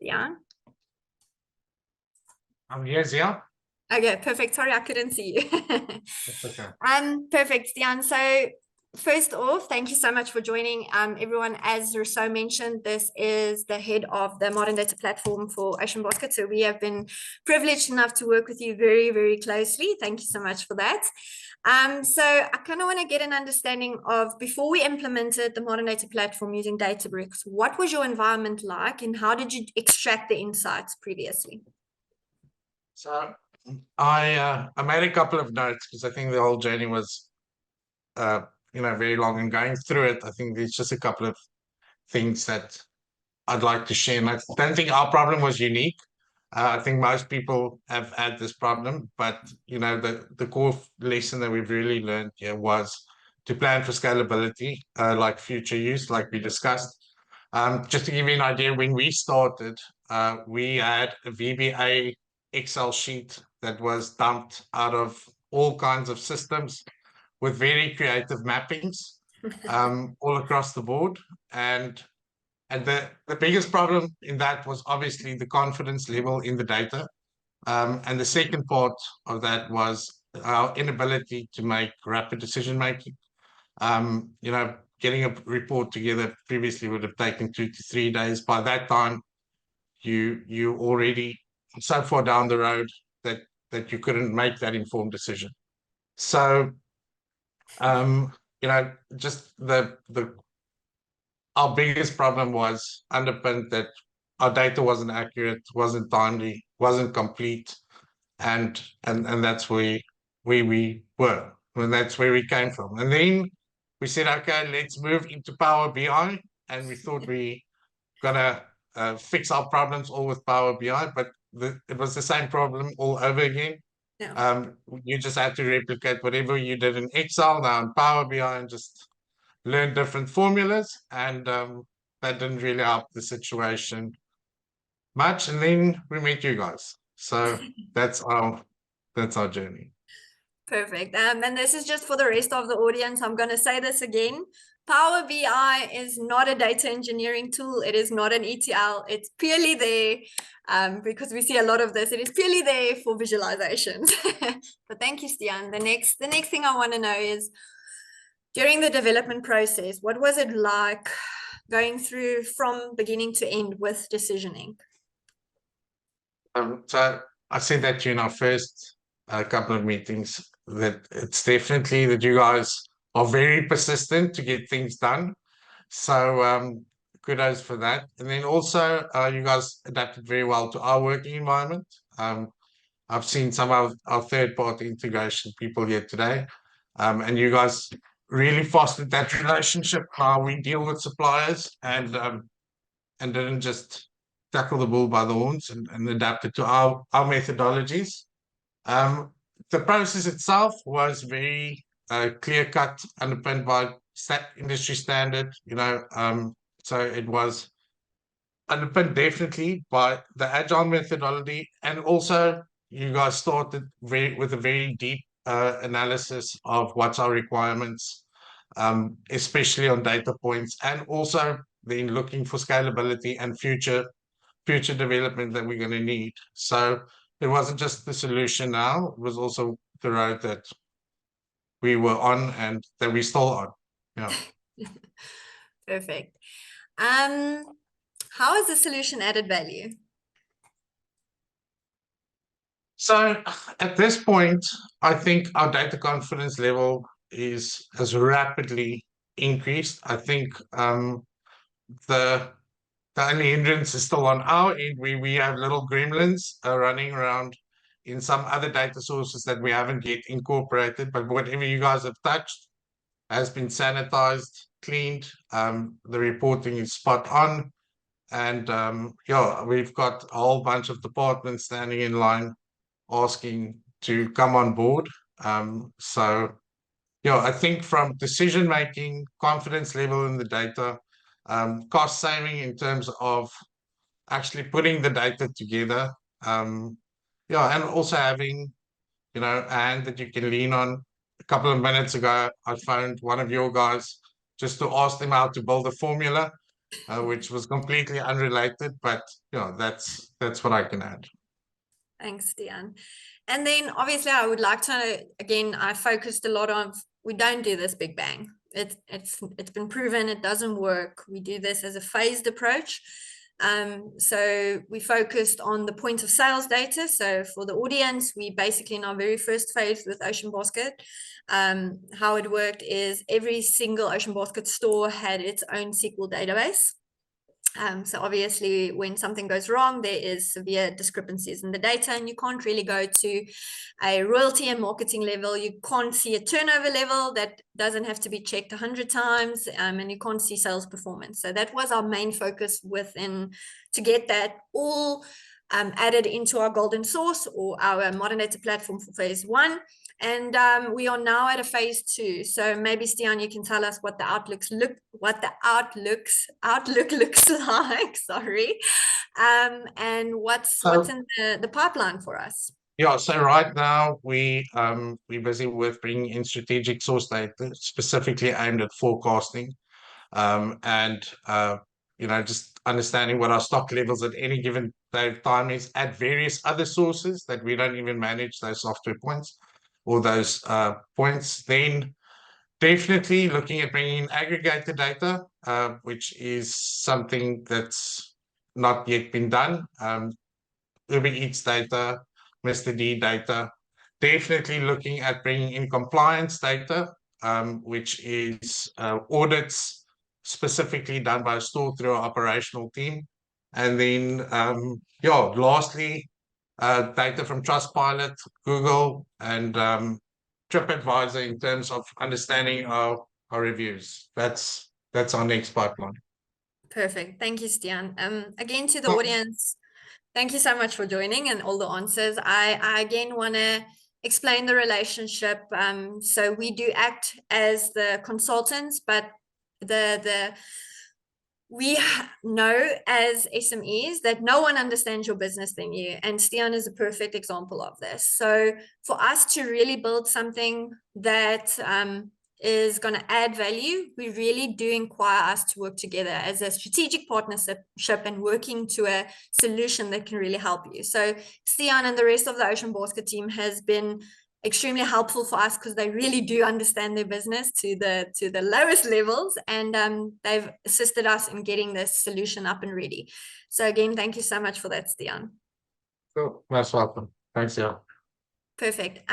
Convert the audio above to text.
Yeah. Yes, yeah. Okay, perfect. Sorry, I couldn't see you. That's okay. Perfect, Dion. So first off, thank you so much for joining. Everyone, as Rousseau mentioned, this is the head of the Modern Data Platform for Ocean Basket. So we have been privileged enough to work with you very, very closely. Thank you so much for that. So I kind of want to get an understanding of, before we implemented the Modern Data Platform using Databricks, what was your environment like and how did you extract the insights previously? So I made a couple of notes because I think the whole journey was uh very long, and going through it, I think there's just a couple of things that I'd like to share. And I don't think our problem was unique. I think most people have had this problem, but the core lesson that we've really learned here was to plan for scalability, like future use, like we discussed. Just to give you an idea, when we started, we had a VBA Excel sheet that was dumped out of all kinds of systems with very creative mappings all across the board. And the biggest problem in that was obviously the confidence level in the data. And the second part of that was our inability to make rapid decision making. Getting a report together previously would have taken 2 to 3 days. By that time, you already so far down the road that you couldn't make that informed decision. So just the our biggest problem was underpinned that our data wasn't accurate, wasn't timely, wasn't complete, and that's where we were, and that's where we came from. And then we said, okay, let's move into Power BI, and we thought we gonna fix our problems all with Power BI, but it was the same problem all over again. Yeah. You just had to replicate whatever you did in Excel now in Power BI and just learn different formulas, and that didn't really help the situation much. And then we met you guys, so that's our journey. Perfect. And this is just for the rest of the audience. I'm going to say this again. Power BI is not a data engineering tool. It is not an ETL. It's purely there because we see a lot of this. It is purely there for visualizations. But thank you, Stian. The next thing I want to know is, during the development process, what was it like going through from beginning to end with decisioning? So I said that in our first couple of meetings that it's definitely that you guys are very persistent to get things done. So kudos for that. And then also you guys adapted very well to our working environment. I've seen some of our third-party integration people here today, and you guys really fostered that relationship, how we deal with suppliers, and didn't just tackle the bull by the horns, and adapt it to our methodologies. Um, the process itself was very clear cut, underpinned by industry standard. So it was underpinned definitely by the agile methodology, and also you guys started with a very deep analysis of what's our requirements, especially on data points, and also then looking for scalability and future development that we're going to need. So it wasn't just the solution now, it was also the road that we were on and that we're still on. Yeah. Perfect. How has the solution added value? So at this point, I think our data confidence level has rapidly increased. I think the only hindrance is still on our end. We have little gremlins running around in some other data sources that we haven't yet incorporated, but whatever you guys have touched has been sanitized, cleaned. The reporting is spot on. And yeah, we've got a whole bunch of departments standing in line asking to come on board. So yeah, I think from decision making, confidence level in the data, cost saving in terms of actually putting the data together. Yeah, and also having, a hand that you can lean on. A couple of minutes ago, I phoned one of your guys just to ask them how to build a formula. which was completely unrelated, but that's what I can add. Thanks, Dean. And then obviously I would like to, again, I focused a lot on, we don't do this big bang. It's been proven it doesn't work. We do this as a phased approach. So we focused on the point of sales data. So for the audience, we basically in our very first phase with Ocean Basket, how it worked is every single Ocean Basket store had its own SQL database. So obviously when something goes wrong, there is severe discrepancies in the data, and you can't really go to a royalty and marketing level. You can't see a turnover level that doesn't have to be checked 100 times, and you can't see sales performance. So that was our main focus within, to get that all added into our golden source or our modern data platform for phase 1. And we are now at a phase 2. So maybe Stian, you can tell us what the outlook looks like. Sorry, and what's in the pipeline for us. Yeah, so right now we're busy with bringing in strategic source data specifically aimed at forecasting, and just understanding what our stock levels at any given time is at various other sources that we don't even manage those software points or those points. Then definitely looking at bringing in aggregated data, which is something that's not yet been done. Uber Eats data, Mr. D data. Definitely looking at bringing in compliance data, which is audits specifically done by a store through our operational team. And then, lastly, data from Trustpilot, Google, and TripAdvisor in terms of understanding our reviews. That's our next pipeline. Perfect. Thank you, Stian. Again, to the audience, thank you so much for joining and all the answers. I again want to explain the relationship. So we do act as the consultants, but we know as SMEs that no one understands your business than you. And Stian is a perfect example of this. So for us to really build something that is going to add value, we really do inquire us to work together as a strategic partnership and working to a solution that can really help you. So Stian and the rest of the Ocean Basket team has been extremely helpful for us because they really do understand their business to the lowest levels, and they've assisted us in getting this solution up and ready. So again, thank you so much for that, Stian. Cool. Most welcome. Thanks, yeah. Perfect.